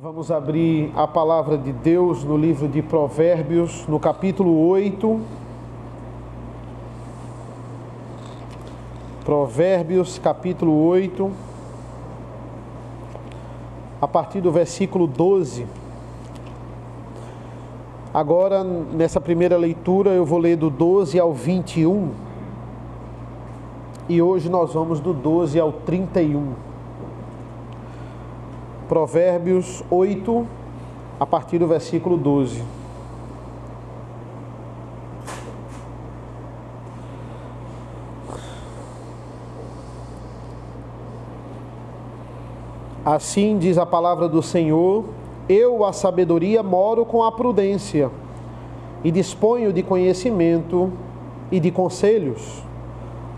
Vamos abrir a palavra de Deus no livro de Provérbios, no capítulo 8. Provérbios, capítulo 8, a partir do versículo 12. Agora, nessa primeira leitura, eu vou ler do 12 ao 21. E hoje nós vamos do 12 ao 31. Provérbios 8, a partir do versículo 12. Assim diz a palavra do Senhor: eu, a sabedoria, moro com a prudência, e disponho de conhecimento e de conselhos.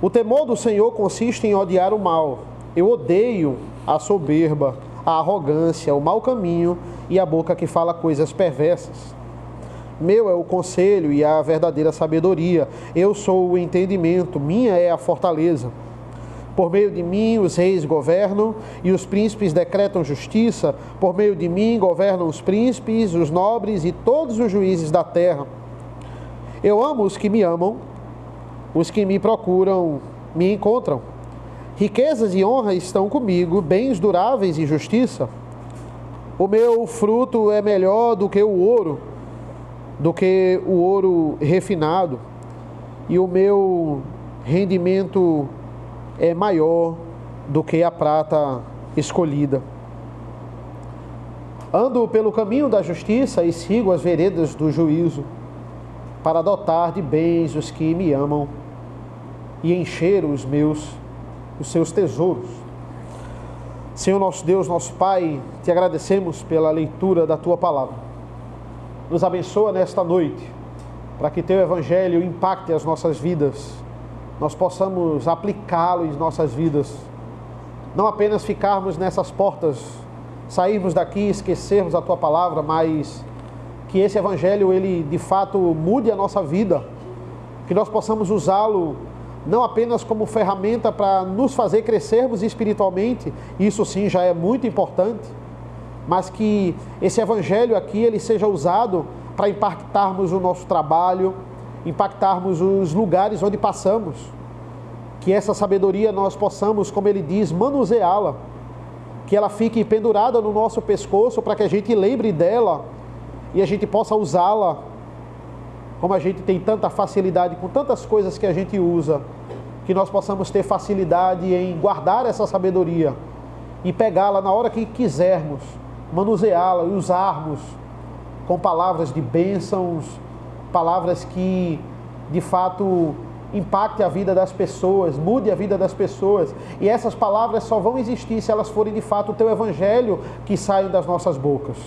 O temor do Senhor consiste em odiar o mal. Eu odeio a soberba, a arrogância, o mau caminho e a boca que fala coisas perversas. Meu é o conselho e a verdadeira sabedoria. Eu sou o entendimento, minha é a fortaleza. Por meio de mim os reis governam e os príncipes decretam justiça. Por meio de mim governam os príncipes, os nobres e todos os juízes da terra. Eu amo os que me amam, os que me procuram me encontram. Riquezas e honra estão comigo, bens duráveis e justiça. O meu fruto é melhor do que o ouro refinado, e o meu rendimento é maior do que a prata escolhida. Ando pelo caminho da justiça e sigo as veredas do juízo, para dotar de bens os que me amam e encher os seus tesouros. Senhor nosso Deus, nosso Pai, te agradecemos pela leitura da Tua Palavra. Nos abençoa nesta noite, para que Teu Evangelho impacte as nossas vidas, nós possamos aplicá-lo em nossas vidas, não apenas ficarmos nessas portas, sairmos daqui e esquecermos a Tua Palavra, mas que esse Evangelho, ele de fato mude a nossa vida, que nós possamos usá-lo não apenas como ferramenta para nos fazer crescermos espiritualmente, isso sim já é muito importante, mas que esse Evangelho aqui, ele seja usado para impactarmos o nosso trabalho, impactarmos os lugares onde passamos, que essa sabedoria nós possamos, como ele diz, manuseá-la, que ela fique pendurada no nosso pescoço para que a gente lembre dela e a gente possa usá-la. Como a gente tem tanta facilidade com tantas coisas que a gente usa, que nós possamos ter facilidade em guardar essa sabedoria e pegá-la na hora que quisermos, manuseá-la e usarmos com palavras de bênçãos, palavras que de fato impactem a vida das pessoas, mude a vida das pessoas. E essas palavras só vão existir se elas forem de fato o Teu Evangelho que saiam das nossas bocas.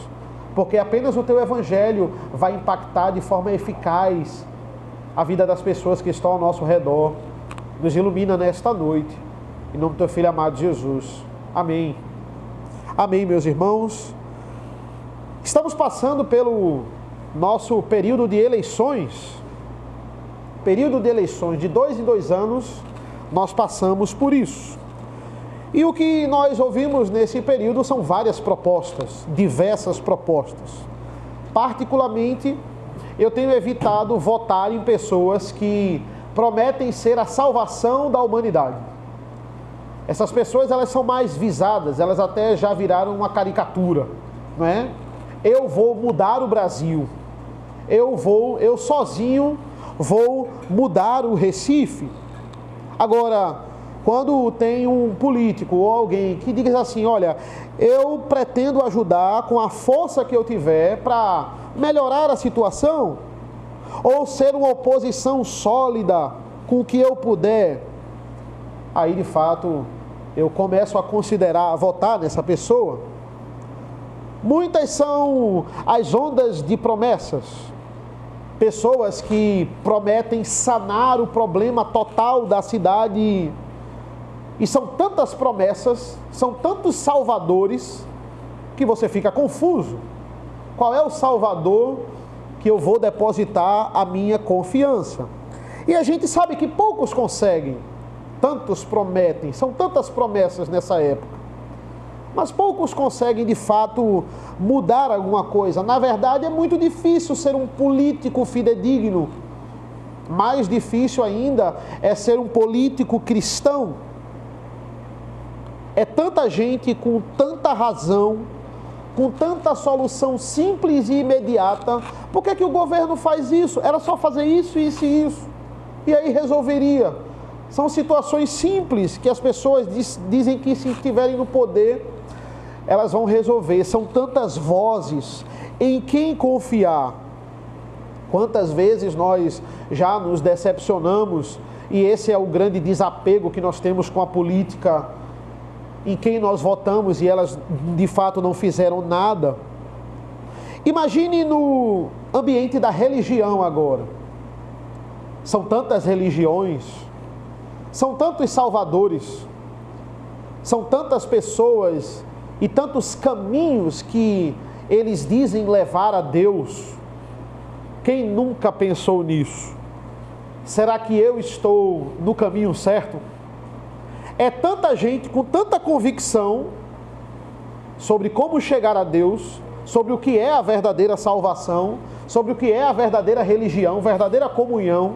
Porque apenas o Teu Evangelho vai impactar de forma eficaz a vida das pessoas que estão ao nosso redor. Nos ilumina nesta noite, em nome do Teu Filho amado Jesus. Amém. Amém, meus irmãos. Estamos passando pelo nosso período de eleições. Período de eleições, de 2 em 2 anos, nós passamos por isso. E o que nós ouvimos nesse período são várias propostas, diversas propostas. Particularmente, eu tenho evitado votar em pessoas que prometem ser a salvação da humanidade. Essas pessoas, elas são mais visadas, elas até já viraram uma caricatura, não é? Eu vou mudar o Brasil. Eu sozinho vou mudar o Recife. Agora, quando tem um político ou alguém que diz assim, olha, eu pretendo ajudar com a força que eu tiver para melhorar a situação, ou ser uma oposição sólida com o que eu puder, aí de fato eu começo a considerar, a votar nessa pessoa. Muitas são as ondas de promessas, pessoas que prometem sanar o problema total da cidade. E são tantas promessas, são tantos salvadores, que você fica confuso. Qual é o salvador que eu vou depositar a minha confiança? E a gente sabe que poucos conseguem, tantos prometem, são tantas promessas nessa época. mas poucos conseguem de fato mudar alguma coisa. Na verdade, é muito difícil ser um político fidedigno. Mais difícil ainda é ser um político cristão. É tanta gente com tanta razão, com tanta solução simples e imediata. Por que o governo faz isso? Era só fazer isso, isso e isso. E aí resolveria. São situações simples que as pessoas dizem que se estiverem no poder, elas vão resolver. São tantas vozes, em quem confiar? Quantas vezes nós já nos decepcionamos, e esse é o grande desapego que nós temos com a política, em quem nós votamos e elas de fato não fizeram nada. Imagine no ambiente da religião agora. São tantas religiões, são tantos salvadores, são tantas pessoas e tantos caminhos que eles dizem levar a Deus. Quem nunca pensou nisso? Será que eu estou no caminho certo? É tanta gente com tanta convicção sobre como chegar a Deus, sobre o que é a verdadeira salvação, sobre o que é a verdadeira religião, verdadeira comunhão.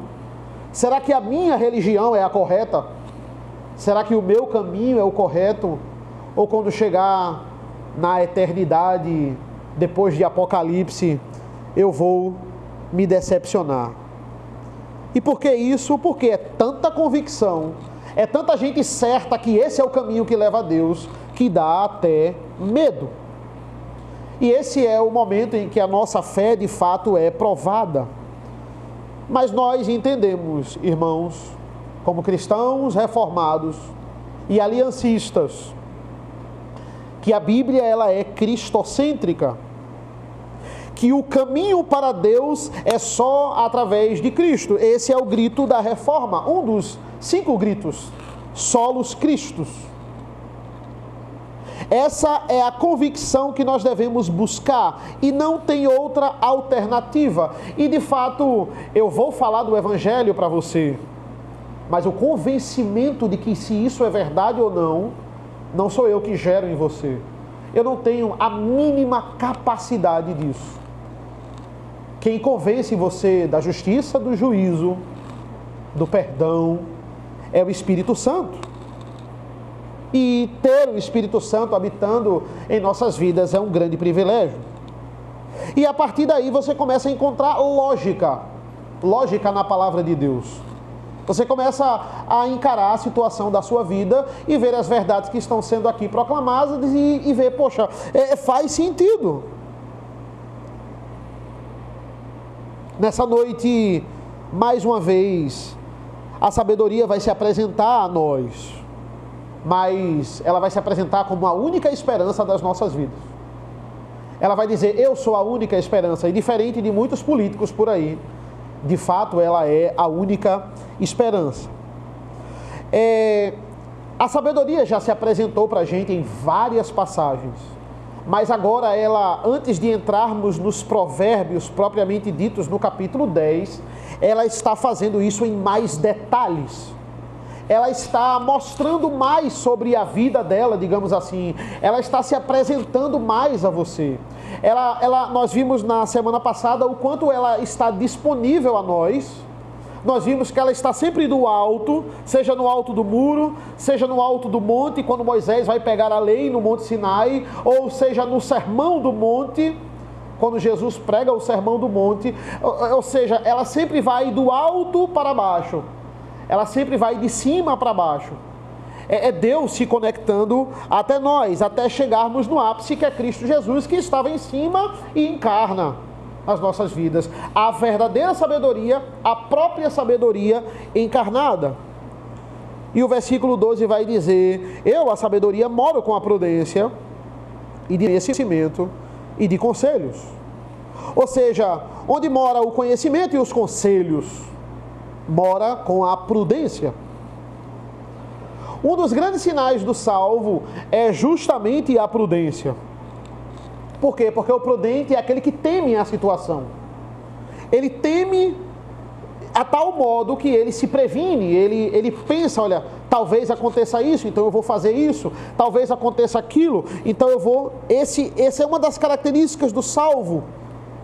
Será que a minha religião é a correta? Será que o meu caminho é o correto? Ou quando chegar na eternidade, depois de Apocalipse, eu vou me decepcionar? E por que isso? Porque é tanta convicção, é tanta gente certa que esse é o caminho que leva a Deus, que dá até medo. E esse é o momento em que a nossa fé de fato é provada. Mas nós entendemos, irmãos, como cristãos reformados e aliancistas, que a Bíblia ela é cristocêntrica, que o caminho para Deus é só através de Cristo. Esse é o grito da reforma, um dos 5 gritos, solos Christus. Essa é a convicção que nós devemos buscar e não tem outra alternativa. E de fato, eu vou falar do Evangelho para você, mas o convencimento de que se isso é verdade ou não, não sou eu que gero em você. Eu não tenho a mínima capacidade disso. Quem convence você da justiça, do juízo, do perdão, é o Espírito Santo. E ter o Espírito Santo habitando em nossas vidas é um grande privilégio. E a partir daí você começa a encontrar lógica na palavra de Deus. Você começa a encarar a situação da sua vida e ver as verdades que estão sendo aqui proclamadas e ver, poxa, faz sentido. Nessa noite, mais uma vez, a sabedoria vai se apresentar a nós, mas ela vai se apresentar como a única esperança das nossas vidas. Ela vai dizer, eu sou a única esperança, e diferente de muitos políticos por aí, de fato ela é a única esperança. A sabedoria já se apresentou para a gente em várias passagens, mas agora ela, antes de entrarmos nos provérbios propriamente ditos no capítulo 10, ela está fazendo isso em mais detalhes. Ela está mostrando mais sobre a vida dela, digamos assim. Ela está se apresentando mais a você. Nós vimos na semana passada o quanto ela está disponível a nós. Nós vimos que ela está sempre do alto, seja no alto do muro, seja no alto do monte, quando Moisés vai pegar a lei no Monte Sinai, ou seja no sermão do monte, quando Jesus prega o sermão do monte. Ou seja, ela sempre vai do alto para baixo. Ela sempre vai de cima para baixo. É Deus se conectando até nós, até chegarmos no ápice, que é Cristo Jesus, que estava em cima e encarna as nossas vidas. A verdadeira sabedoria, a própria sabedoria encarnada. E o versículo 12 vai dizer, eu, a sabedoria, moro com a prudência e de conhecimento e de conselhos. Ou seja, onde mora o conhecimento e os conselhos, mora com a prudência. Um dos grandes sinais do salvo é justamente a prudência. Por quê? Porque o prudente é aquele que teme a situação. Ele teme a tal modo que ele se previne, ele pensa, olha, Talvez aconteça isso, então eu vou fazer isso. Talvez aconteça aquilo, então eu vou... Essa é uma das características do salvo.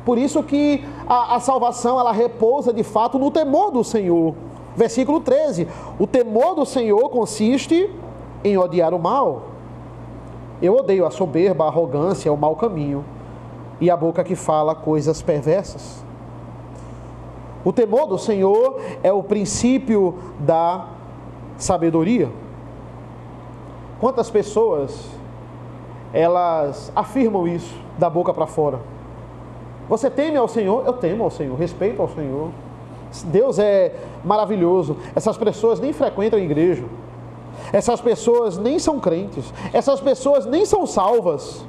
Por isso que a salvação, ela repousa de fato no temor do Senhor. Versículo 13. O temor do Senhor consiste em odiar o mal. Eu odeio a soberba, a arrogância, o mau caminho e a boca que fala coisas perversas. O temor do Senhor é o princípio da sabedoria. Quantas pessoas elas afirmam isso da boca para fora? Você teme ao Senhor? Eu temo ao Senhor, respeito ao Senhor. Deus é maravilhoso. Essas pessoas nem frequentam a igreja. Essas pessoas nem são crentes. Essas pessoas nem são salvas.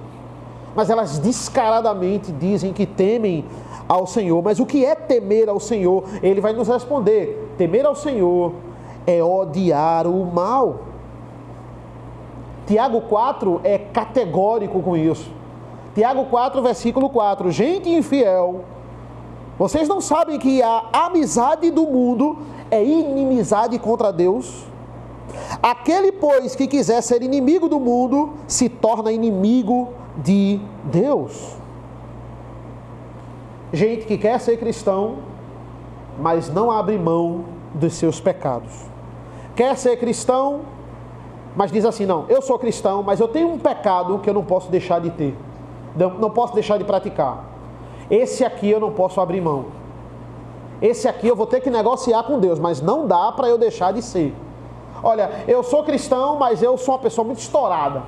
Mas elas descaradamente dizem que temem ao Senhor. Mas o que é temer ao Senhor? Ele vai nos responder. Temer ao Senhor é odiar o mal. Tiago 4 é categórico com isso. Tiago 4, versículo 4. Gente infiel, vocês não sabem que a amizade do mundo é inimizade contra Deus? Aquele, pois, que quiser ser inimigo do mundo, se torna inimigo de Deus. Gente que quer ser cristão, mas não abre mão dos seus pecados. Quer ser cristão, mas diz assim, não, eu sou cristão, mas eu tenho um pecado que eu não posso deixar de ter. Não posso deixar de praticar. Esse aqui eu não posso abrir mão. Esse aqui eu vou ter que negociar com Deus, mas não dá para eu deixar de ser. Olha, eu sou cristão, mas eu sou uma pessoa muito estourada.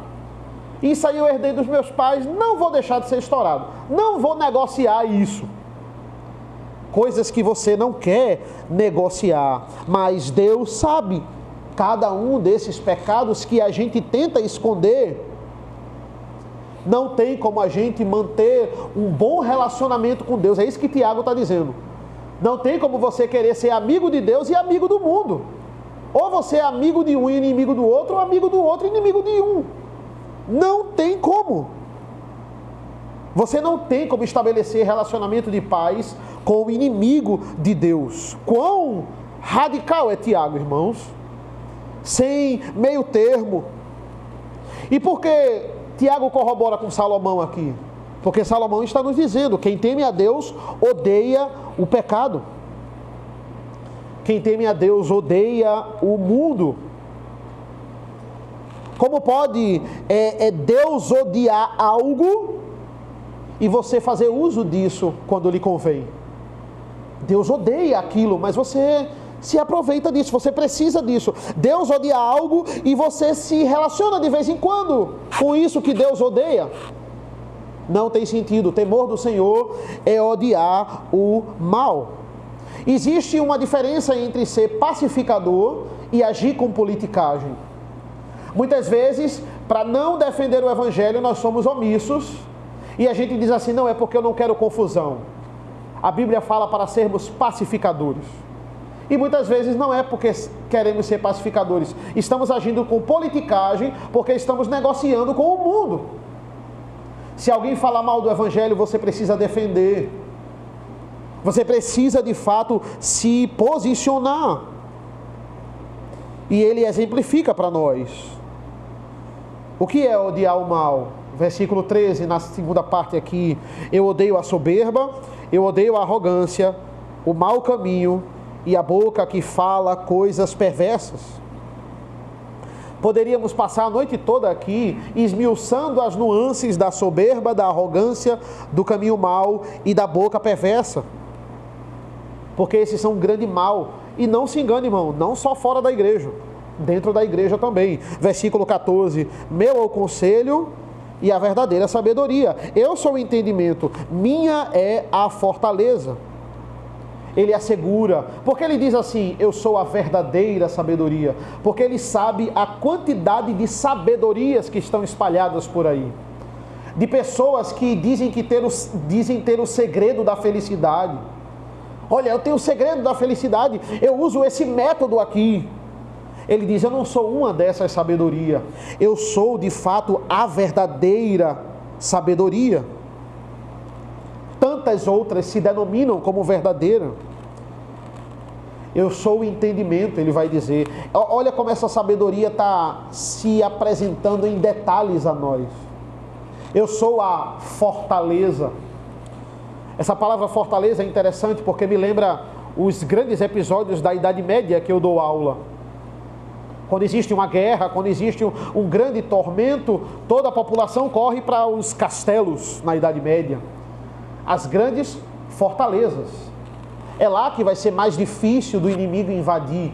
Isso aí eu herdei dos meus pais, não vou deixar de ser estourado. Não vou negociar isso. Coisas que você não quer negociar, mas Deus sabe cada um desses pecados que a gente tenta esconder. Não tem como a gente manter um bom relacionamento com Deus. É isso que Tiago está dizendo. Não tem como você querer ser amigo de Deus e amigo do mundo. Ou você é amigo de um e inimigo do outro, ou amigo do outro e inimigo de um. Não tem como. Você não tem como estabelecer relacionamento de paz com o inimigo de Deus. Quão radical é Tiago, irmãos? Sem meio termo. E por que Tiago corrobora com Salomão aqui? Porque Salomão está nos dizendo, quem teme a Deus odeia o pecado. Quem teme a Deus odeia o mundo. Como pode Deus odiar algo e você fazer uso disso quando lhe convém? Deus odeia aquilo, mas você se aproveita disso, você precisa disso. Deus odeia algo e você se relaciona de vez em quando com isso que Deus odeia. Não tem sentido. O temor do Senhor é odiar o mal. Existe uma diferença entre ser pacificador e agir com politicagem. Muitas vezes, para não defender o Evangelho, nós somos omissos e a gente diz assim, não, é porque eu não quero confusão. A Bíblia fala para sermos pacificadores. E muitas vezes não é porque queremos ser pacificadores. Estamos agindo com politicagem porque estamos negociando com o mundo. Se alguém falar mal do Evangelho, você precisa defender. Você precisa, de fato, se posicionar. E ele exemplifica para nós. O que é odiar o mal? Versículo 13, na segunda parte aqui. Eu odeio a soberba, eu odeio a arrogância, o mau caminho e a boca que fala coisas perversas. Poderíamos passar a noite toda aqui esmiuçando as nuances da soberba, da arrogância, do caminho mau e da boca perversa. Porque esses são um grande mal. E não se engane, irmão, não só fora da igreja, dentro da igreja também. Versículo 14, meu é o conselho e a verdadeira sabedoria. Eu sou o entendimento, minha é a fortaleza. Ele assegura, porque ele diz assim, eu sou a verdadeira sabedoria, porque ele sabe a quantidade de sabedorias que estão espalhadas por aí, de pessoas que dizem ter o segredo da felicidade. Olha, eu tenho o segredo da felicidade, eu uso esse método aqui. Ele diz, eu não sou uma dessas sabedoria, eu sou de fato a verdadeira sabedoria. Tantas outras se denominam como verdadeira. Eu sou o entendimento, ele vai dizer. Olha como essa sabedoria está se apresentando em detalhes a nós. Eu sou a fortaleza. Essa palavra fortaleza é interessante porque me lembra os grandes episódios da Idade Média que eu dou aula. Quando existe uma guerra, quando existe um grande tormento, toda a população corre para os castelos na Idade Média. As grandes fortalezas. É lá que vai ser mais difícil do inimigo invadir.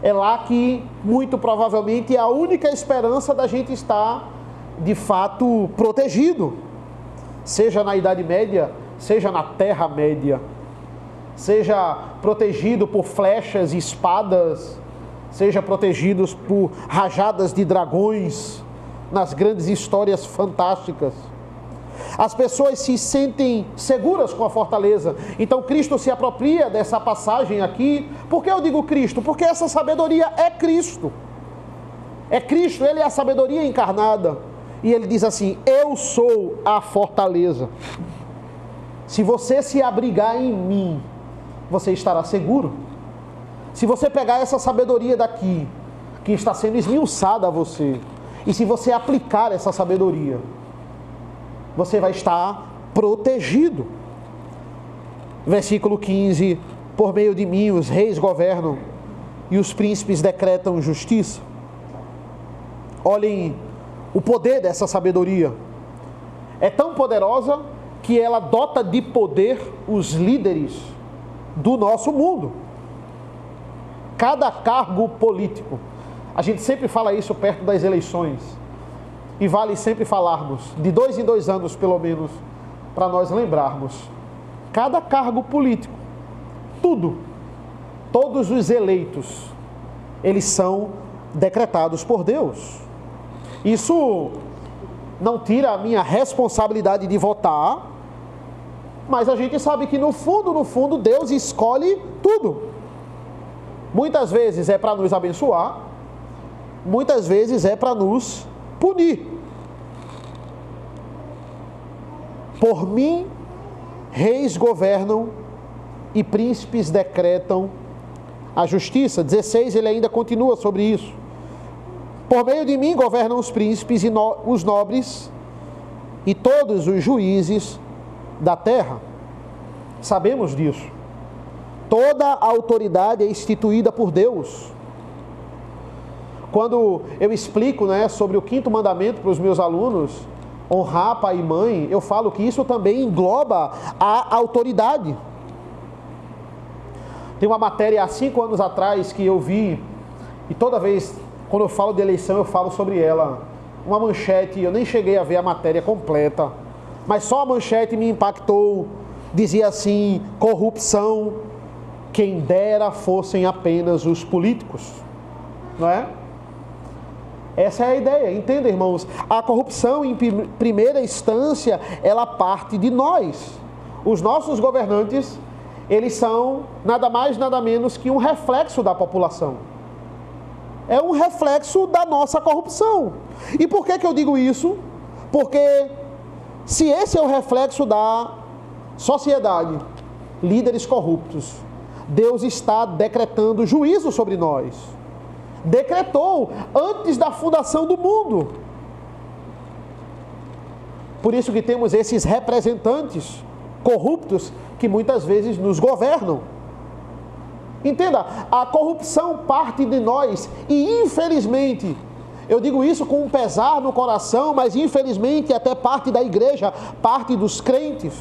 É lá que, muito provavelmente, é a única esperança da gente estar, de fato, protegido. Seja na Idade Média, seja na Terra-média. Seja protegido por flechas e espadas, seja protegidos por rajadas de dragões, nas grandes histórias fantásticas. As pessoas se sentem seguras com a fortaleza. Então Cristo se apropria dessa passagem aqui. Por que eu digo Cristo? Porque essa sabedoria é Cristo. É Cristo, Ele é a sabedoria encarnada. E Ele diz assim: eu sou a fortaleza. Se você se abrigar em mim, você estará seguro. Se você pegar essa sabedoria daqui, que está sendo esmiuçada a você, e se você aplicar essa sabedoria, você vai estar protegido. Versículo 15: por meio de mim os reis governam e os príncipes decretam justiça. Olhem o poder dessa sabedoria. É tão poderosa que ela dota de poder os líderes do nosso mundo. Cada cargo político, a gente sempre fala isso perto das eleições, e vale sempre falarmos, de 2 em 2 anos pelo menos, para nós lembrarmos. Cada cargo político, todos os eleitos, eles são decretados por Deus. Isso não tira a minha responsabilidade de votar, mas a gente sabe que no fundo, Deus escolhe tudo. Muitas vezes é para nos abençoar, muitas vezes é para nos punir. Por mim, reis governam e príncipes decretam a justiça. 16, ele ainda continua sobre isso. Por meio de mim governam os príncipes e os nobres e todos os juízes da terra. Sabemos disso. Toda a autoridade é instituída por Deus. Quando eu explico, sobre o 5º mandamento para os meus alunos, honrar pai e mãe, eu falo que isso também engloba a autoridade. Tem uma matéria há 5 anos atrás que eu vi, e toda vez quando eu falo de eleição eu falo sobre ela. Uma manchete, eu nem cheguei a ver a matéria completa, mas só a manchete me impactou. Dizia assim: corrupção, quem dera fossem apenas os políticos. Não é? Essa é a ideia, entenda, irmãos? A corrupção, em primeira instância, ela parte de nós. Os nossos governantes, eles são nada mais, nada menos que um reflexo da população. É um reflexo da nossa corrupção. E por que eu digo isso? Porque se esse é o reflexo da sociedade, líderes corruptos, Deus está decretando juízo sobre nós. Decretou antes da fundação do mundo. Por isso que temos esses representantes corruptos que muitas vezes nos governam. Entenda, a corrupção parte de nós e infelizmente, eu digo isso com um pesar no coração, mas infelizmente até parte da igreja, parte dos crentes.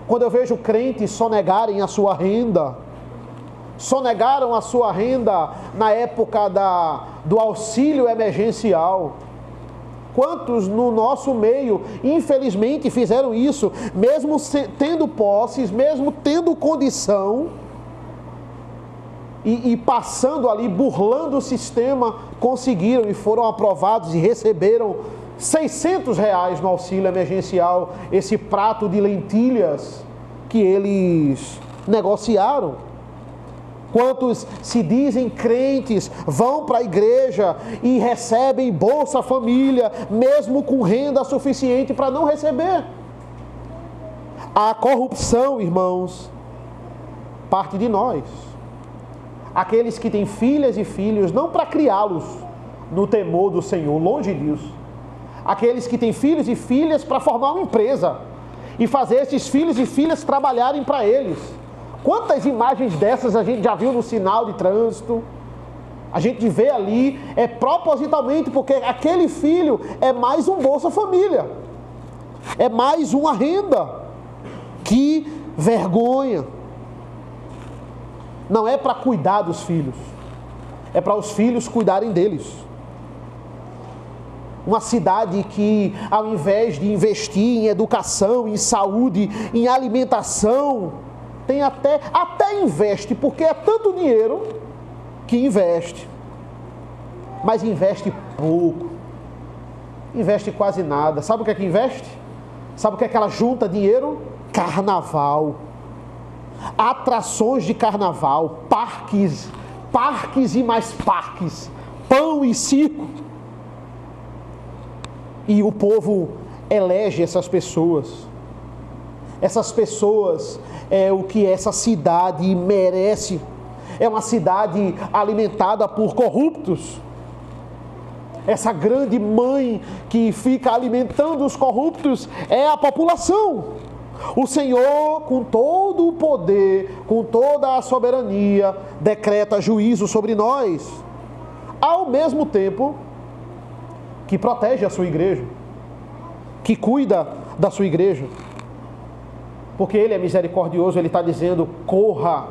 Quando eu vejo crentes sonegarem a sua renda, sonegaram a sua renda na época do auxílio emergencial. Quantos no nosso meio, infelizmente, fizeram isso, mesmo tendo posses, mesmo tendo condição, e passando ali, burlando o sistema, conseguiram e foram aprovados e receberam R$600 no auxílio emergencial, esse prato de lentilhas que eles negociaram. Quantos se dizem crentes, vão para a igreja e recebem Bolsa Família, mesmo com renda suficiente para não receber. A corrupção, irmãos, parte de nós. aqueles que têm filhas e filhos, não para criá-los no temor do Senhor, longe disso. Aqueles que têm filhos e filhas para formar uma empresa e fazer esses filhos e filhas trabalharem para eles. Quantas imagens dessas a gente já viu no sinal de trânsito? A gente vê ali, propositalmente, porque aquele filho é mais um Bolsa Família, é mais uma renda. Que vergonha! Não é para cuidar dos filhos, é para os filhos cuidarem deles. Uma cidade que, ao invés de investir em educação, em saúde, em alimentação, tem até investe, porque é tanto dinheiro que investe. Mas investe pouco. Investe quase nada. Sabe o que é que investe? Sabe o que é que ela junta dinheiro? Carnaval. Atrações de carnaval, parques e mais parques, pão e circo. E o povo elege essas pessoas. Essas pessoas é o que essa cidade merece. É uma cidade alimentada por corruptos. Essa grande mãe que fica alimentando os corruptos é a população. O Senhor, com todo o poder, com toda a soberania, decreta juízo sobre nós, ao mesmo tempo que protege a sua igreja, que cuida da sua igreja, porque Ele é misericordioso. Ele está dizendo: corra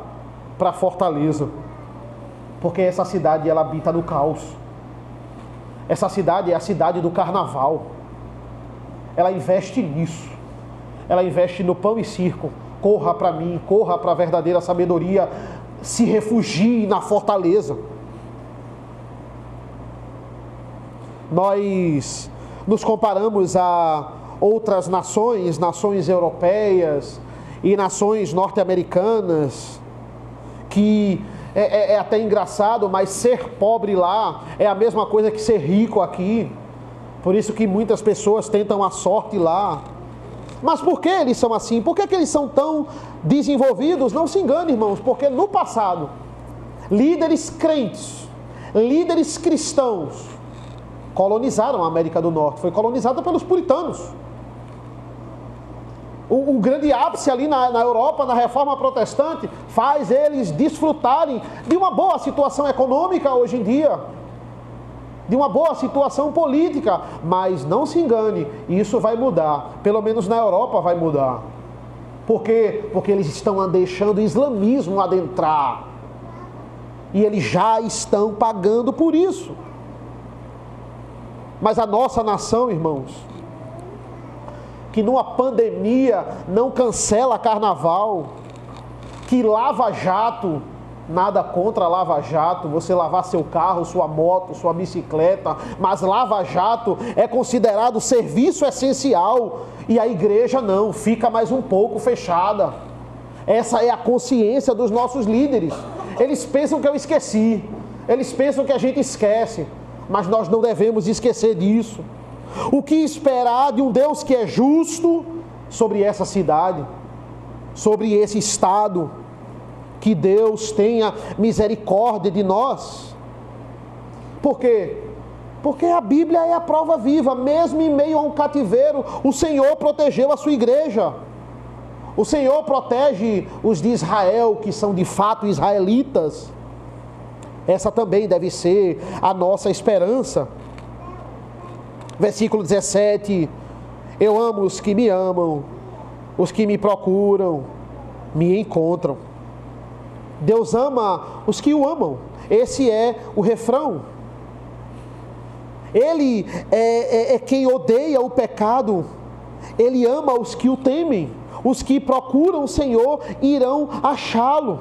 para a fortaleza, porque essa cidade, ela habita no caos. Essa cidade é a cidade do carnaval. Ela investe nisso. Ela investe no pão e circo. Corra para mim, corra para a verdadeira sabedoria, se refugie na fortaleza. Nós nos comparamos a outras nações europeias e nações norte-americanas, que é até engraçado, mas ser pobre lá é a mesma coisa que ser rico aqui. Por isso que muitas pessoas tentam a sorte lá. Mas por que eles são assim? Por que eles são tão desenvolvidos? Não se engane, irmãos, porque no passado, líderes crentes, líderes cristãos, colonizaram a América do Norte. Foi colonizada pelos puritanos. O grande ápice ali na Europa, na Reforma Protestante, faz eles desfrutarem de uma boa situação econômica hoje em dia, de uma boa situação política. Mas não se engane, isso vai mudar. Pelo menos na Europa vai mudar. Por quê? Porque eles estão deixando o islamismo adentrar. E eles já estão pagando por isso. Mas a nossa nação, irmãos, que numa pandemia não cancela carnaval, que Lava Jato, nada contra Lava Jato, você lavar seu carro, sua moto, sua bicicleta, mas Lava Jato é considerado serviço essencial e a igreja não, fica mais um pouco fechada. Essa é a consciência dos nossos líderes. Eles pensam que eu esqueci, eles pensam que a gente esquece, mas nós não devemos esquecer disso. O que esperar de um Deus que é justo sobre essa cidade, sobre esse estado? Que Deus tenha misericórdia de nós. Por quê? Porque a Bíblia é a prova viva. Mesmo em meio a um cativeiro, o Senhor protegeu a sua igreja. O Senhor protege os de Israel, que são de fato israelitas. Essa também deve ser a nossa esperança. Versículo 17: eu amo os que me amam, os que me procuram, me encontram. Deus ama os que o amam. Esse é o refrão. Ele é quem odeia o pecado. Ele ama os que o temem. Os que procuram o Senhor irão achá-lo.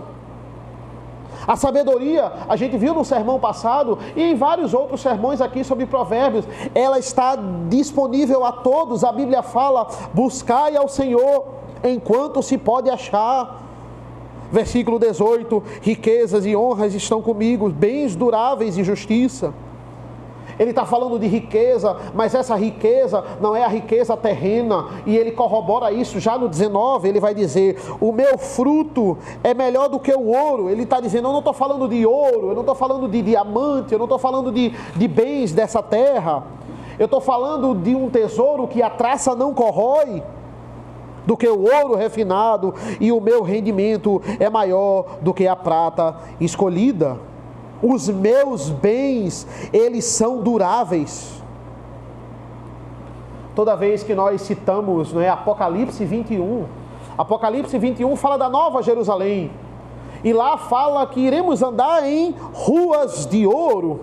A sabedoria, a gente viu no sermão passado e em vários outros sermões aqui sobre Provérbios, ela está disponível a todos. A Bíblia fala: buscai ao Senhor enquanto se pode achar. Versículo 18: riquezas e honras estão comigo, bens duráveis e justiça. Ele está falando de riqueza, mas essa riqueza não é a riqueza terrena. E ele corrobora isso já no 19, ele vai dizer, o meu fruto é melhor do que o ouro. Ele está dizendo, eu não estou falando de ouro, eu não estou falando de diamante, eu não estou falando de bens dessa terra. Eu estou falando de um tesouro que a traça não corrói, do que o ouro refinado, e o meu rendimento é maior do que a prata escolhida. Os meus bens, eles são duráveis. Toda vez que nós citamos, não é, Apocalipse 21, Apocalipse 21 fala da Nova Jerusalém, e lá fala que iremos andar em ruas de ouro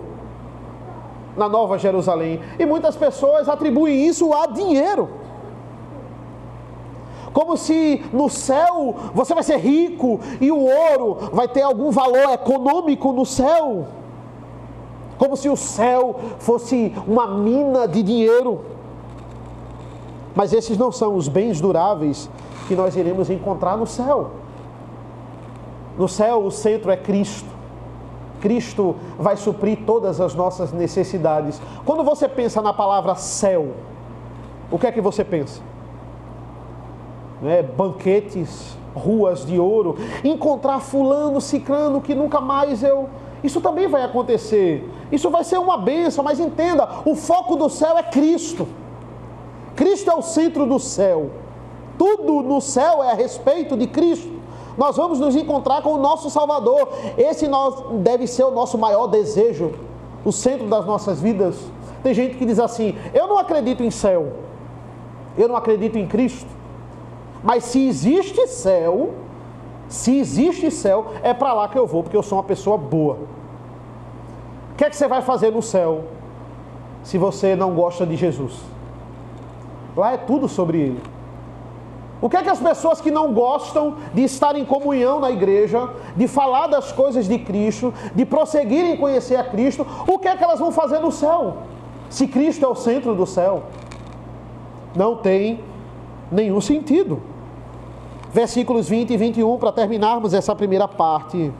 na Nova Jerusalém, e muitas pessoas atribuem isso a dinheiro, como se no céu você vai ser rico e o ouro vai ter algum valor econômico no céu. Como se o céu fosse uma mina de dinheiro. Mas esses não são os bens duráveis que nós iremos encontrar no céu. No céu o centro é Cristo. Cristo vai suprir todas as nossas necessidades. Quando você pensa na palavra céu, o que é que você pensa? Banquetes, ruas de ouro, encontrar fulano, cicrano, que nunca mais isso também vai acontecer, isso vai ser uma bênção, mas entenda, o foco do céu é Cristo. Cristo é o centro do céu, tudo no céu é a respeito de Cristo. Nós vamos nos encontrar com o nosso Salvador, esse deve ser o nosso maior desejo, o centro das nossas vidas. Tem gente que diz assim, eu não acredito em céu, eu não acredito em Cristo. Mas se existe céu, é para lá que eu vou, porque eu sou uma pessoa boa. O que é que você vai fazer no céu, se você não gosta de Jesus? Lá é tudo sobre Ele. O que é que as pessoas que não gostam de estar em comunhão na igreja, de falar das coisas de Cristo, de prosseguirem em conhecer a Cristo, o que é que elas vão fazer no céu? Se Cristo é o centro do céu, não tem nenhum sentido. Versículos 20 e 21, para terminarmos essa primeira parte.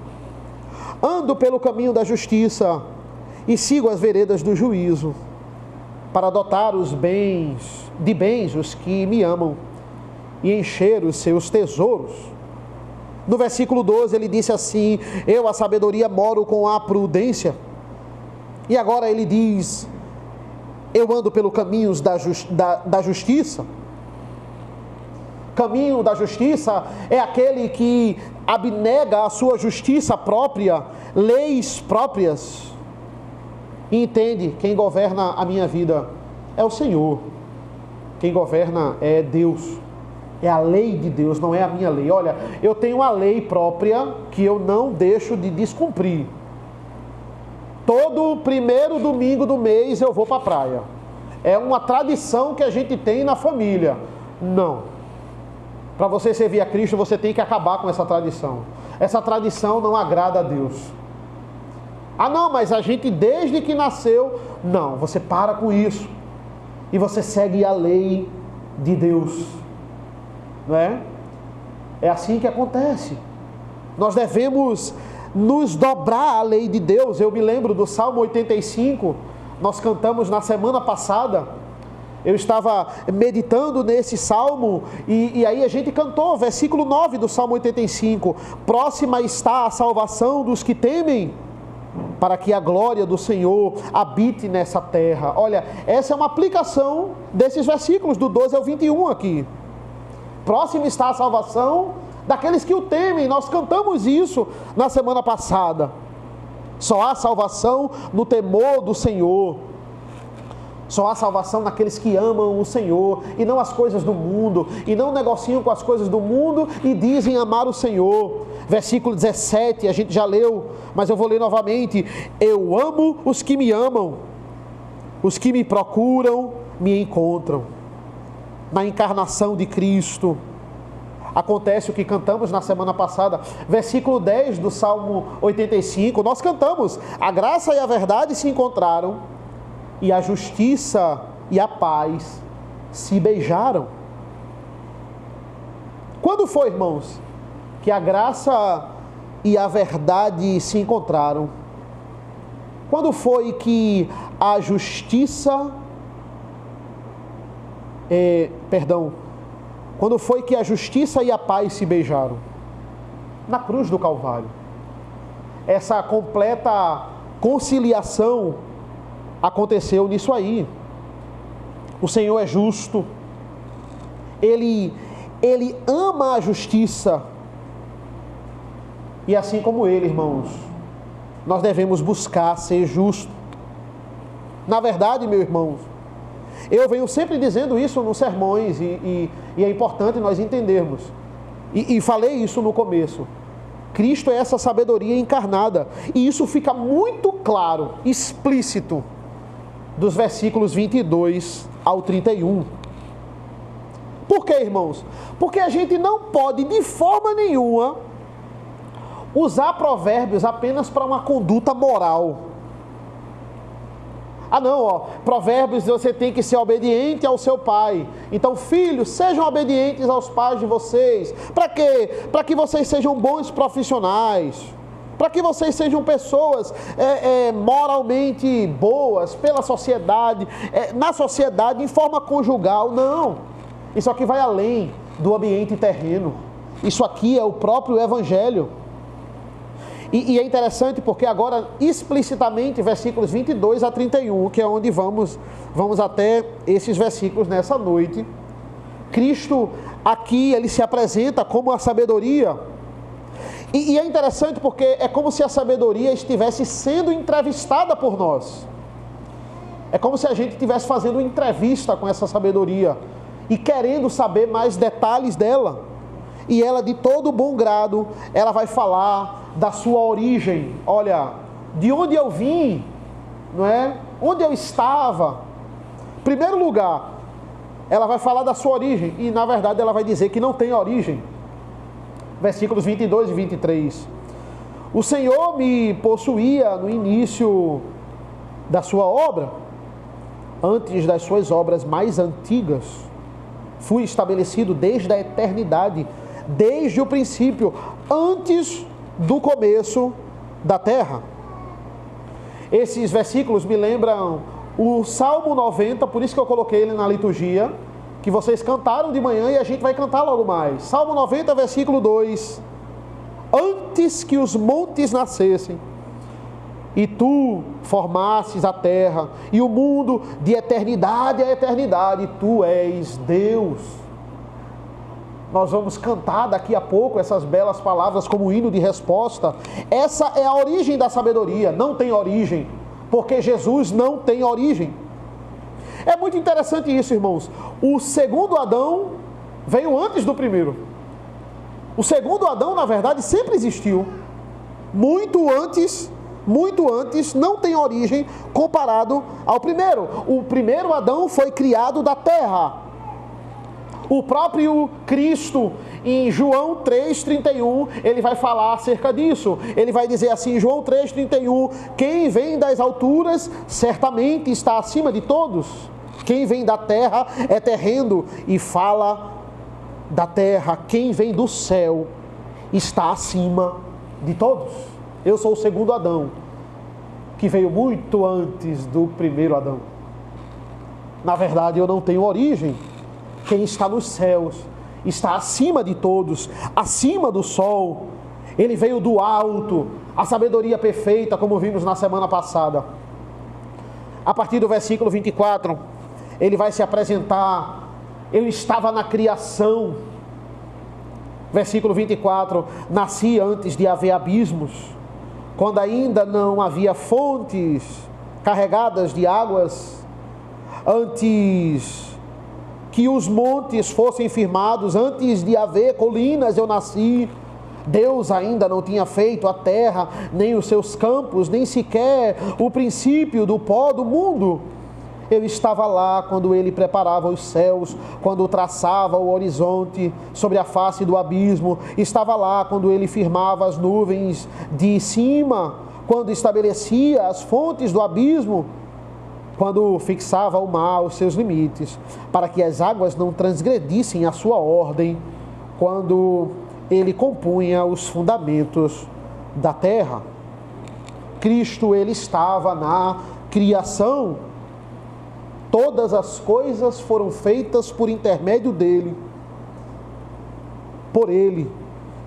Ando pelo caminho da justiça e sigo as veredas do juízo, para adotar os bens os que me amam e encher os seus tesouros. No versículo 12 ele disse assim, eu a sabedoria moro com a prudência. E agora ele diz, eu ando pelo caminho da justiça. Caminho da justiça é aquele que abnega a sua justiça própria, leis próprias, e entende, quem governa a minha vida é o Senhor, quem governa é Deus, é a lei de Deus, não é a minha lei. Olha, eu tenho uma lei própria que eu não deixo de descumprir. Todo primeiro domingo do mês eu vou para a praia. É uma tradição que a gente tem na família. Não. Para você servir a Cristo, você tem que acabar com essa tradição. Essa tradição não agrada a Deus. Ah não, mas a gente desde que nasceu... Não, você para com isso. E você segue a lei de Deus. Não é? É assim que acontece. Nós devemos nos dobrar à lei de Deus. Eu me lembro do Salmo 85, nós cantamos na semana passada. Eu estava meditando nesse Salmo e aí a gente cantou, versículo 9 do Salmo 85. Próxima está a salvação dos que temem, para que a glória do Senhor habite nessa terra. Olha, essa é uma aplicação desses versículos, do 12 ao 21 aqui. Próxima está a salvação daqueles que o temem. Nós cantamos isso na semana passada. Só há salvação no temor do Senhor. Só há salvação naqueles que amam o Senhor e não as coisas do mundo, e não negociam com as coisas do mundo e dizem amar o Senhor. Versículo 17, a gente já leu, mas eu vou ler novamente. Eu amo os que me amam, os que me procuram me encontram. Na encarnação de Cristo acontece o que cantamos na semana passada, versículo 10 do Salmo 85, nós cantamos, a graça e a verdade se encontraram, e a justiça e a paz se beijaram. Quando foi, irmãos, que a graça e a verdade se encontraram? Quando foi que a justiça, quando foi que a justiça e a paz se beijaram? Na cruz do Calvário. Essa completa conciliação aconteceu nisso aí. O Senhor é justo, Ele ama a justiça, e assim como Ele, irmãos, nós devemos buscar ser justo. Na verdade, meus irmãos, eu venho sempre dizendo isso nos sermões, e é importante nós entendermos, e falei isso no começo. Cristo é essa sabedoria encarnada, e isso fica muito claro, explícito, dos versículos 22 ao 31. Por quê, irmãos? Porque a gente não pode, de forma nenhuma, usar provérbios apenas para uma conduta moral. Ah não, provérbios, você tem que ser obediente ao seu pai. Então, filhos, sejam obedientes aos pais de vocês. Para quê? Para que vocês sejam bons profissionais. Para que vocês sejam pessoas moralmente boas pela sociedade, na sociedade, em forma conjugal. Não, isso aqui vai além do ambiente terreno. Isso aqui é o próprio Evangelho. E é interessante porque agora, explicitamente, versículos 22 a 31, que é onde vamos até esses versículos nessa noite. Cristo aqui, ele se apresenta como a sabedoria. E é interessante porque é como se a sabedoria estivesse sendo entrevistada por nós. É como se a gente estivesse fazendo uma entrevista com essa sabedoria e querendo saber mais detalhes dela. E ela, de todo bom grado, ela vai falar da sua origem. Olha, de onde eu vim, não é? Onde eu estava. Em primeiro lugar, ela vai falar da sua origem. E, na verdade, ela vai dizer que não tem origem. Versículos 22 e 23. O Senhor me possuía no início da sua obra, antes das suas obras mais antigas. Fui estabelecido desde a eternidade, desde o princípio, antes do começo da terra. Esses versículos me lembram o Salmo 90, por isso que eu coloquei ele na liturgia, que vocês cantaram de manhã e a gente vai cantar logo mais. Salmo 90, versículo 2. Antes que os montes nascessem, e tu formasses a terra, e o mundo de eternidade a eternidade, tu és Deus. Nós vamos cantar daqui a pouco essas belas palavras como hino de resposta. Essa é a origem da sabedoria. Não tem origem, porque Jesus não tem origem. É muito interessante isso, irmãos. O segundo Adão veio antes do primeiro. O segundo Adão, na verdade, sempre existiu. Muito antes, não tem origem comparado ao primeiro. O primeiro Adão foi criado da terra. O próprio Cristo, em João 3,31, ele vai falar acerca disso. Ele vai dizer assim, em João 3,31, quem vem das alturas certamente está acima de todos. Quem vem da terra é terreno e fala da terra. Quem vem do céu está acima de todos. Eu sou o segundo Adão, que veio muito antes do primeiro Adão. Na verdade, eu não tenho origem. Quem está nos céus está acima de todos, acima do sol. Ele veio do alto, a sabedoria perfeita, como vimos na semana passada. A partir do versículo 24, ele vai se apresentar. Eu estava na criação. Versículo 24, nasci antes de haver abismos, quando ainda não havia fontes carregadas de águas, antes que os montes fossem firmados, antes de haver colinas eu nasci. Deus ainda não tinha feito a terra, nem os seus campos, nem sequer o princípio do pó do mundo. Eu estava lá quando ele preparava os céus, quando traçava o horizonte sobre a face do abismo. Estava lá quando ele firmava as nuvens de cima, quando estabelecia as fontes do abismo, quando fixava o mar aos seus limites, para que as águas não transgredissem a sua ordem, quando ele compunha os fundamentos da terra. Cristo, ele estava na criação, todas as coisas foram feitas por intermédio dele, por ele,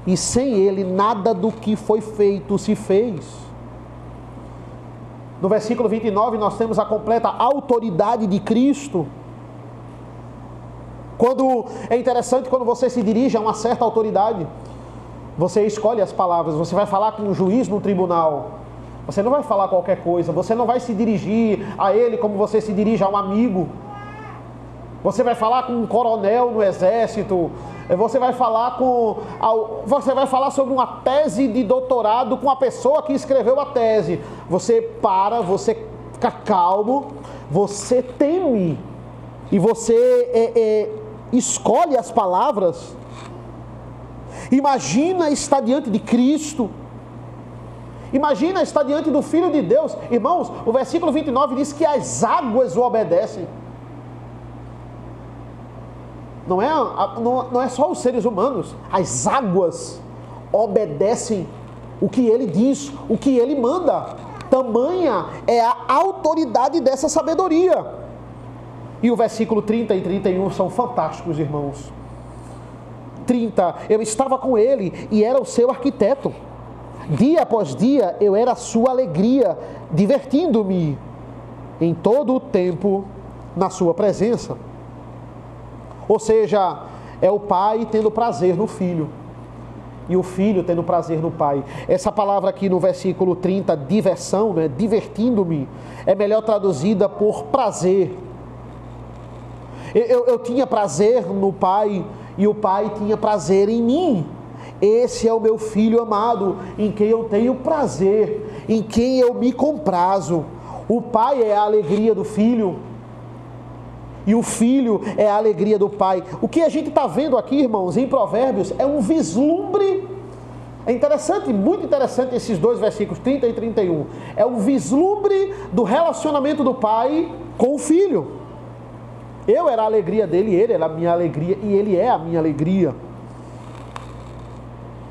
e sem ele nada do que foi feito se fez. No versículo 29 nós temos a completa autoridade de Cristo. É interessante quando você se dirige a uma certa autoridade, você escolhe as palavras. Você vai falar com um juiz no tribunal, você não vai falar qualquer coisa, você não vai se dirigir a ele como você se dirige a um amigo. Você vai falar com um coronel no exército, você vai falar sobre uma tese de doutorado com a pessoa que escreveu a tese. Você fica calmo, você teme e você escolhe as palavras. Imagina estar diante de Cristo. Imagina estar diante do Filho de Deus. Irmãos, o versículo 29 diz que as águas o obedecem. Não é só os seres humanos. As águas obedecem o que ele diz, o que ele manda. Tamanha é a autoridade dessa sabedoria. E o versículo 30 e 31 são fantásticos, irmãos. 30, eu estava com ele e era o seu arquiteto. Dia após dia eu era a sua alegria, divertindo-me em todo o tempo na sua presença. Ou seja, é o pai tendo prazer no filho e o filho tendo prazer no pai. Essa palavra aqui no versículo 30, diversão, né, divertindo-me, é melhor traduzida por prazer. Eu tinha prazer no pai e o pai tinha prazer em mim. Esse é o meu filho amado, em quem eu tenho prazer, em quem eu me comprazo. O pai é a alegria do filho e o filho é a alegria do pai. O que a gente está vendo aqui, irmãos, em Provérbios, é um vislumbre. É interessante, muito interessante esses dois versículos, 30 e 31. É um vislumbre do relacionamento do pai com o filho. Eu era a alegria dele, ele era a minha alegria e ele é a minha alegria.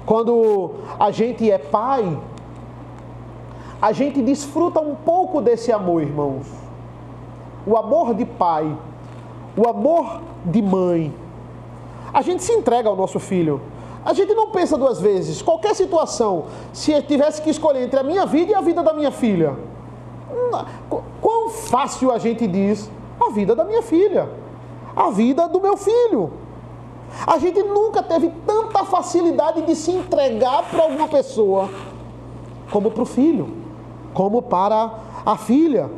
Quando a gente é pai, a gente desfruta um pouco desse amor, irmãos. O amor de pai, o amor de mãe. A gente se entrega ao nosso filho. A gente não pensa duas vezes. Qualquer situação, se eu tivesse que escolher entre a minha vida e a vida da minha filha, quão fácil a gente diz: a vida da minha filha, a vida do meu filho. A gente nunca teve tanta facilidade de se entregar para alguma pessoa como para o filho, como para a filha.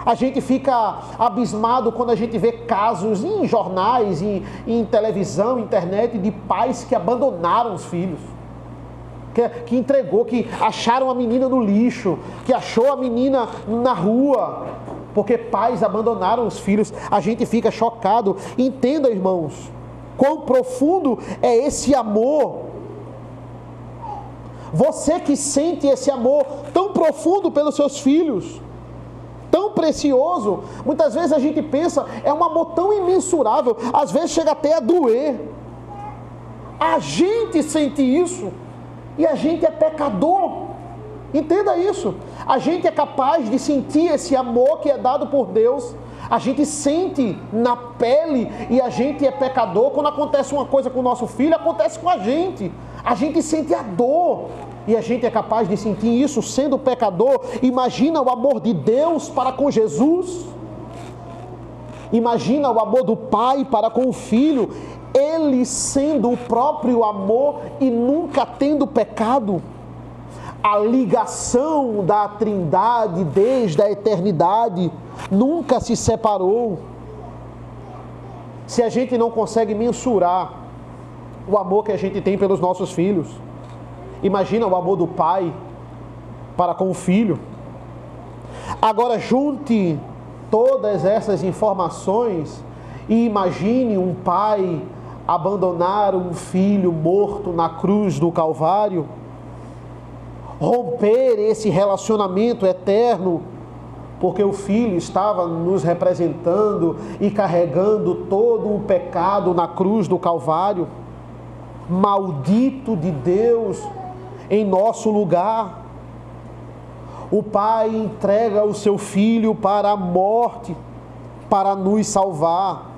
A gente fica abismado quando a gente vê casos em jornais, em televisão, internet, de pais que abandonaram os filhos, que entregou, que acharam a menina no lixo, que achou a menina na rua, porque pais abandonaram os filhos. A gente fica chocado. Entenda, irmãos, quão profundo é esse amor. Você que sente esse amor tão profundo pelos seus filhos, tão precioso, muitas vezes a gente pensa, é um amor tão imensurável, às vezes chega até a doer. A gente sente isso e a gente é pecador. Entenda isso. A gente é capaz de sentir esse amor que é dado por Deus. A gente sente na pele e a gente é pecador. Quando acontece uma coisa com o nosso filho, acontece com a gente. A gente sente a dor. E a gente é capaz de sentir isso sendo pecador. Imagina o amor de Deus para com Jesus. Imagina o amor do Pai para com o Filho. Ele sendo o próprio amor e nunca tendo pecado. A ligação da Trindade desde a eternidade nunca se separou. Se a gente não consegue mensurar o amor que a gente tem pelos nossos filhos, imagina o amor do pai para com o filho. Agora junte todas essas informações e imagine um pai abandonar um filho morto na cruz do Calvário, romper esse relacionamento eterno, porque o filho estava nos representando e carregando todo o pecado na cruz do Calvário. Maldito de Deus em nosso lugar. O Pai entrega o seu Filho para a morte, para nos salvar.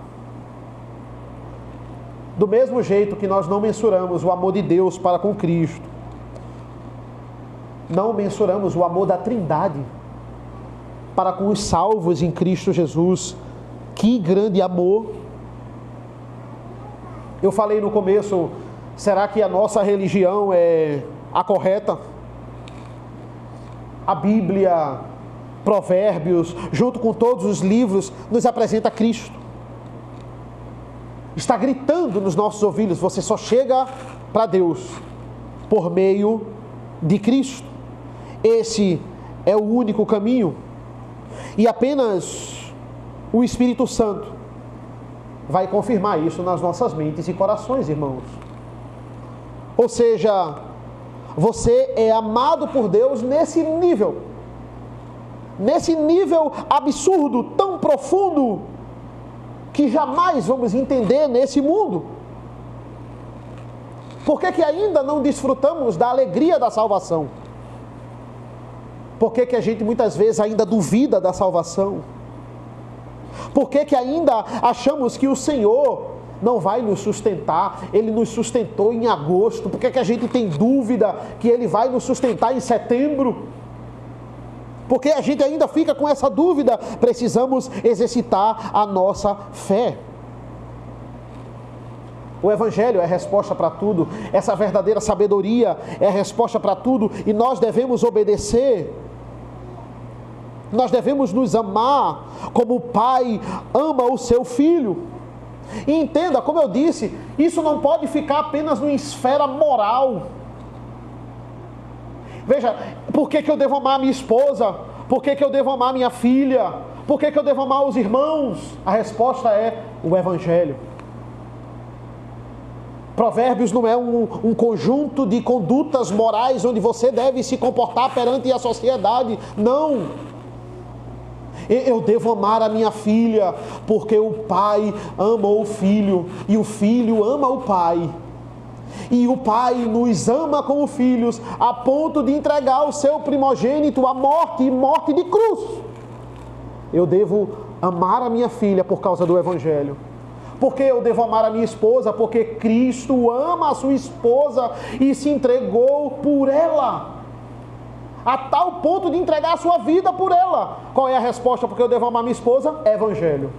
Do mesmo jeito que nós não mensuramos o amor de Deus para com Cristo, não mensuramos o amor da Trindade para com os salvos em Cristo Jesus. Que grande amor! Eu falei no começo, será que a nossa religião é a correta? A Bíblia, Provérbios, junto com todos os livros, nos apresenta Cristo. Está gritando nos nossos ouvidos, você só chega para Deus por meio de Cristo. Esse é o único caminho. E apenas o Espírito Santo vai confirmar isso nas nossas mentes e corações, irmãos. Ou seja, você é amado por Deus nesse nível absurdo, tão profundo, que jamais vamos entender nesse mundo. Por que ainda não desfrutamos da alegria da salvação? Por que a gente muitas vezes ainda duvida da salvação? Por que ainda achamos que o Senhor não vai nos sustentar? Ele nos sustentou em agosto. Por que a gente tem dúvida que Ele vai nos sustentar em setembro? Porque a gente ainda fica com essa dúvida. Precisamos exercitar a nossa fé. O Evangelho é a resposta para tudo. Essa verdadeira sabedoria é a resposta para tudo. E nós devemos obedecer. Nós devemos nos amar como o Pai ama o seu Filho. E entenda, como eu disse, isso não pode ficar apenas numa esfera moral. Veja, por que eu devo amar minha esposa? Por que eu devo amar minha filha? Por que eu devo amar os irmãos? A resposta é o Evangelho. Provérbios não é um conjunto de condutas morais onde você deve se comportar perante a sociedade. Não. Eu devo amar a minha filha porque o pai ama o filho e o filho ama o pai. E o Pai nos ama como filhos, a ponto de entregar o seu primogênito à morte, e morte de cruz. Eu devo amar a minha filha por causa do Evangelho. Porque eu devo amar a minha esposa? Porque Cristo ama a sua esposa e se entregou por ela, a tal ponto de entregar a sua vida por ela. Qual é a resposta? Porque eu devo amar minha esposa? Evangelho.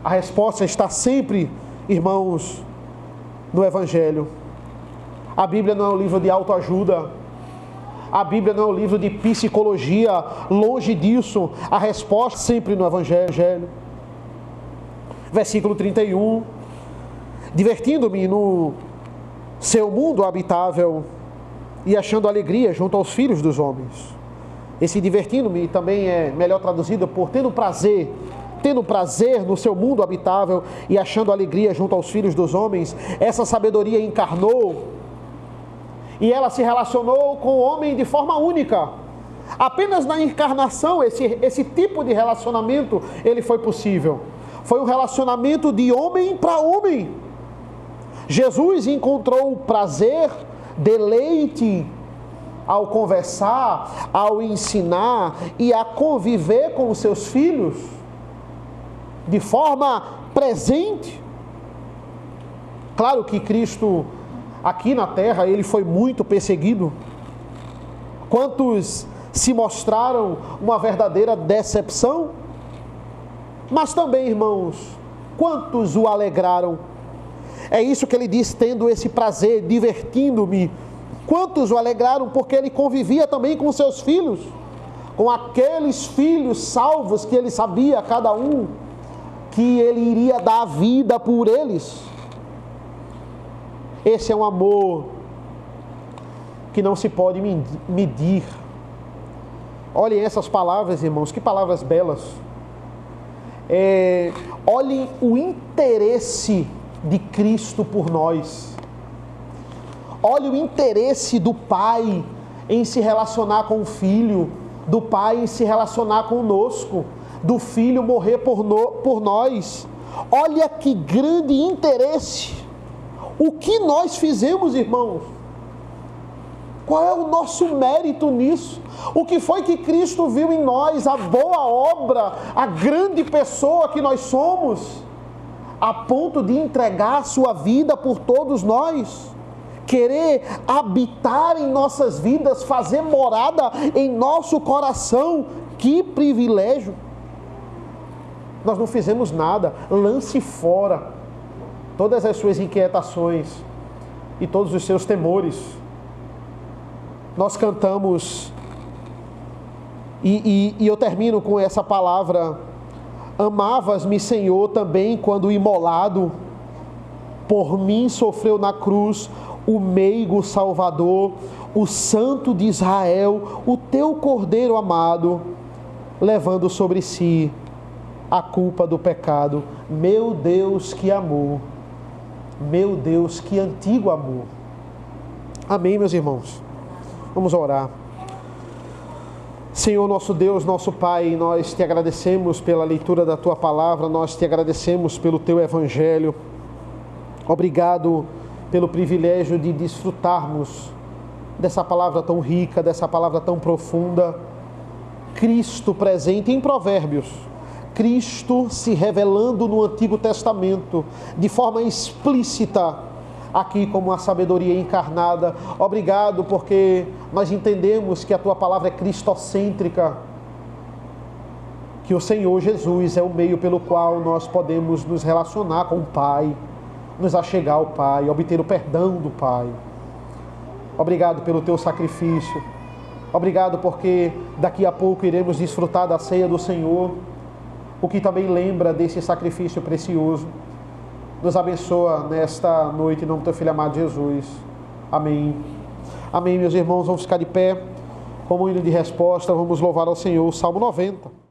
A resposta está sempre, irmãos, no Evangelho. A Bíblia não é um livro de autoajuda. A Bíblia não é um livro de psicologia. Longe disso. A resposta sempre no Evangelho. Versículo 31. Divertindo-me no seu mundo habitável e achando alegria junto aos filhos dos homens. Esse divertindo-me também é melhor traduzido por tendo prazer no seu mundo habitável e achando alegria junto aos filhos dos homens. Essa sabedoria encarnou e ela se relacionou com o homem de forma única. Apenas na encarnação esse tipo de relacionamento ele foi possível. Foi um relacionamento de homem para homem. Jesus encontrou prazer, deleite ao conversar, ao ensinar e a conviver com os seus filhos de forma presente. Claro que Cristo aqui na terra ele foi muito perseguido. Quantos se mostraram uma verdadeira decepção? Mas também, irmãos, quantos o alegraram? É isso que ele diz, tendo esse prazer, divertindo-me. Quantos o alegraram porque ele convivia também com seus filhos, com aqueles filhos salvos que ele sabia, cada um, que ele iria dar a vida por eles. Esse é um amor que não se pode medir. Olhem essas palavras, irmãos, que palavras belas. Olhem o interesse de Cristo por nós. Olhe o interesse do Pai em se relacionar com o Filho, do Pai em se relacionar conosco, do Filho morrer por nós. Olha que grande interesse. O que nós fizemos, irmãos? Qual é o nosso mérito nisso? O que foi que Cristo viu em nós, a boa obra, a grande pessoa que nós somos, a ponto de entregar a sua vida por todos nós? Querer habitar em nossas vidas, fazer morada em nosso coração, que privilégio! Nós não fizemos nada. Lance fora todas as suas inquietações e todos os seus temores. Nós cantamos, e eu termino com essa palavra: amavas-me, Senhor, também quando imolado por mim sofreu na cruz o meigo Salvador, o Santo de Israel, o teu Cordeiro amado, levando sobre si a culpa do pecado. Meu Deus, que amor! Meu Deus, que antigo amor! Amém, meus irmãos? Vamos orar. Senhor, nosso Deus, nosso Pai, nós te agradecemos pela leitura da Tua Palavra, nós te agradecemos pelo Teu Evangelho. Obrigado pelo privilégio de desfrutarmos dessa palavra tão rica, dessa palavra tão profunda. Cristo presente em Provérbios, Cristo se revelando no Antigo Testamento de forma explícita, aqui como a sabedoria encarnada. Obrigado porque nós entendemos que a Tua palavra é cristocêntrica, que o Senhor Jesus é o meio pelo qual nós podemos nos relacionar com o Pai, nos achegar ao Pai, obter o perdão do Pai. Obrigado pelo Teu sacrifício. Obrigado porque daqui a pouco iremos desfrutar da ceia do Senhor, o que também lembra desse sacrifício precioso. Nos abençoa nesta noite, em nome do Teu Filho amado Jesus. Amém. Amém, meus irmãos. Vamos ficar de pé. Como hino de resposta, vamos louvar ao Senhor. Salmo 90.